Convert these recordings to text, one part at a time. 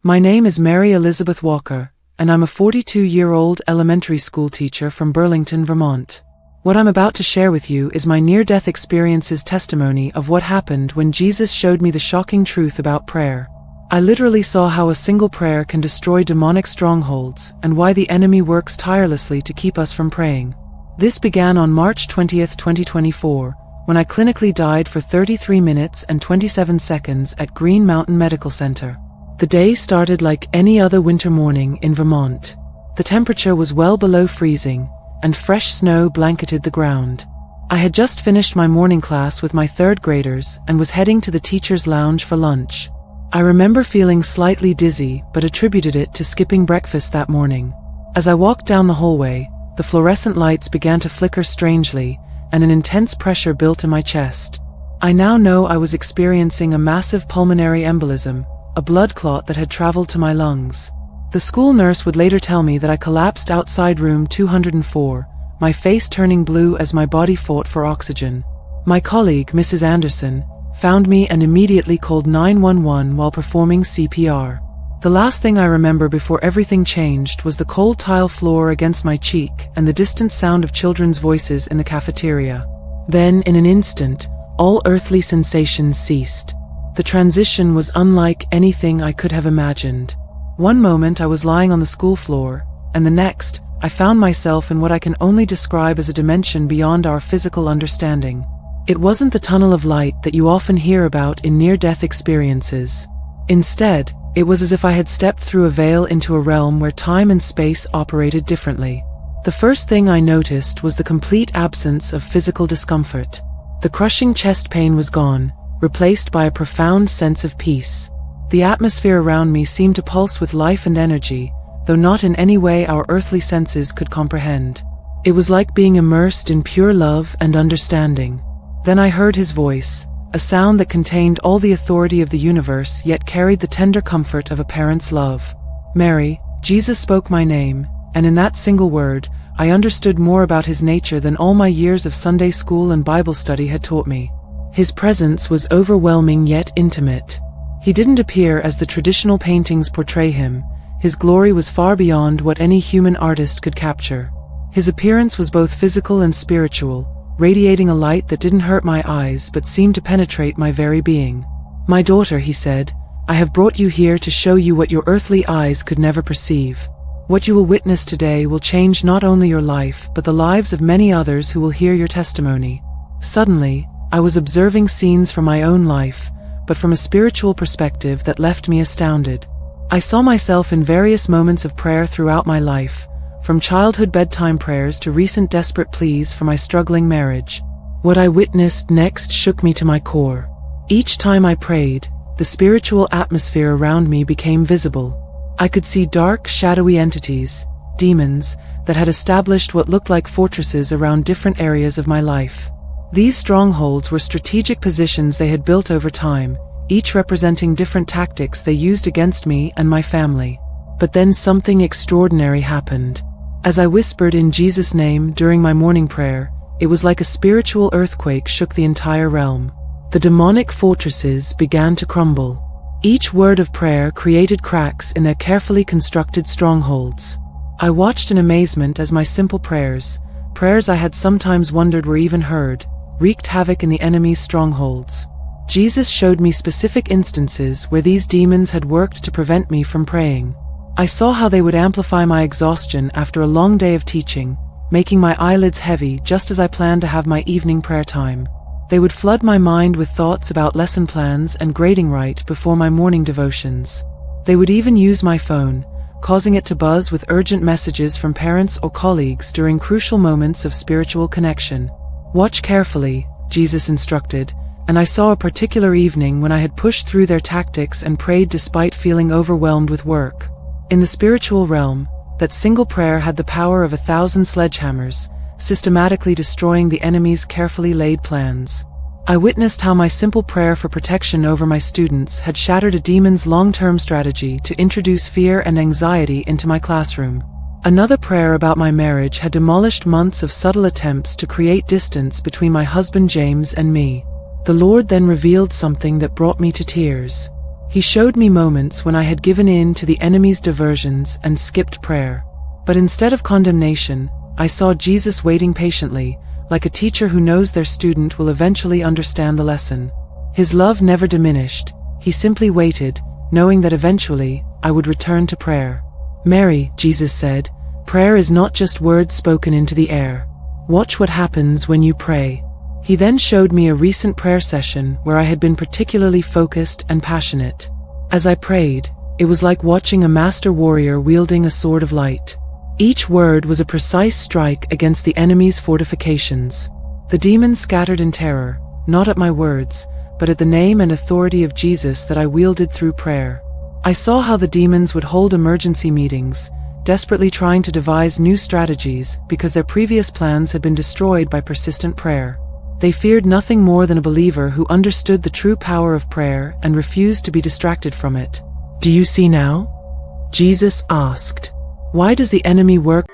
My name is Mary Elizabeth Walker, and I'm a 42-year-old elementary school teacher from Burlington, Vermont. What I'm about to share with you is my near-death experience's testimony of what happened when Jesus showed me the shocking truth about prayer. I literally saw how a single prayer can destroy demonic strongholds and why the enemy works tirelessly to keep us from praying. This began on March 20, 2024, when I clinically died for 33 minutes and 27 seconds at Green Mountain Medical Center. The day started like any other winter morning in Vermont. The temperature was well below freezing, and fresh snow blanketed the ground. I had just finished my morning class with my third graders and was heading to the teacher's lounge for lunch. I remember feeling slightly dizzy but attributed it to skipping breakfast that morning. As I walked down the hallway, the fluorescent lights began to flicker strangely, and an intense pressure built in my chest. I now know I was experiencing a massive pulmonary embolism, a blood clot that had traveled to my lungs. The school nurse would later tell me that I collapsed outside room 204, my face turning blue as my body fought for oxygen. My colleague, Mrs. Anderson, found me and immediately called 911 while performing CPR. The last thing I remember before everything changed was the cold tile floor against my cheek and the distant sound of children's voices in the cafeteria. Then, in an instant, all earthly sensations ceased. The transition was unlike anything I could have imagined. One moment I was lying on the school floor, and the next, I found myself in what I can only describe as a dimension beyond our physical understanding. It wasn't the tunnel of light that you often hear about in near-death experiences. Instead, it was as if I had stepped through a veil into a realm where time and space operated differently. The first thing I noticed was the complete absence of physical discomfort. The crushing chest pain was gone, replaced by a profound sense of peace. The atmosphere around me seemed to pulse with life and energy, though not in any way our earthly senses could comprehend. It was like being immersed in pure love and understanding. Then I heard his voice, a sound that contained all the authority of the universe yet carried the tender comfort of a parent's love. Mary, Jesus spoke my name, and in that single word, I understood more about his nature than all my years of Sunday school and Bible study had taught me. His presence was overwhelming yet intimate. He didn't appear as the traditional paintings portray him. His glory was far beyond what any human artist could capture. His appearance was both physical and spiritual, radiating a light that didn't hurt my eyes but seemed to penetrate my very being. "My daughter," he said, "I have brought you here to show you what your earthly eyes could never perceive. What you will witness today will change not only your life but the lives of many others who will hear your testimony." Suddenly, I was observing scenes from my own life, but from a spiritual perspective that left me astounded. I saw myself in various moments of prayer throughout my life, from childhood bedtime prayers to recent desperate pleas for my struggling marriage. What I witnessed next shook me to my core. Each time I prayed, the spiritual atmosphere around me became visible. I could see dark, shadowy entities, demons, that had established what looked like fortresses around different areas of my life. These strongholds were strategic positions they had built over time, each representing different tactics they used against me and my family. But then something extraordinary happened. As I whispered in Jesus' name during my morning prayer, it was like a spiritual earthquake shook the entire realm. The demonic fortresses began to crumble. Each word of prayer created cracks in their carefully constructed strongholds. I watched in amazement as my simple prayers I had sometimes wondered were even heard, wreaked havoc in the enemy's strongholds. Jesus showed me specific instances where these demons had worked to prevent me from praying. I saw how they would amplify my exhaustion after a long day of teaching, making my eyelids heavy just as I planned to have my evening prayer time. They would flood my mind with thoughts about lesson plans and grading right before my morning devotions. They would even use my phone, causing it to buzz with urgent messages from parents or colleagues during crucial moments of spiritual connection. "Watch carefully," Jesus instructed, and I saw a particular evening when I had pushed through their tactics and prayed despite feeling overwhelmed with work. In the spiritual realm, that single prayer had the power of 1,000 sledgehammers, systematically destroying the enemy's carefully laid plans. I witnessed how my simple prayer for protection over my students had shattered a demon's long-term strategy to introduce fear and anxiety into my classroom. Another prayer about my marriage had demolished months of subtle attempts to create distance between my husband James and me. The Lord then revealed something that brought me to tears. He showed me moments when I had given in to the enemy's diversions and skipped prayer. But instead of condemnation, I saw Jesus waiting patiently, like a teacher who knows their student will eventually understand the lesson. His love never diminished, he simply waited, knowing that eventually, I would return to prayer. "Mary," Jesus said, "prayer is not just words spoken into the air. Watch what happens when you pray." He then showed me a recent prayer session where I had been particularly focused and passionate. As I prayed, it was like watching a master warrior wielding a sword of light. Each word was a precise strike against the enemy's fortifications. The demons scattered in terror, not at my words, but at the name and authority of Jesus that I wielded through prayer. I saw how the demons would hold emergency meetings, desperately trying to devise new strategies because their previous plans had been destroyed by persistent prayer. They feared nothing more than a believer who understood the true power of prayer and refused to be distracted from it. "Do you see now?" Jesus asked. "Why does the enemy work?"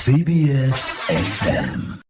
CBS FM.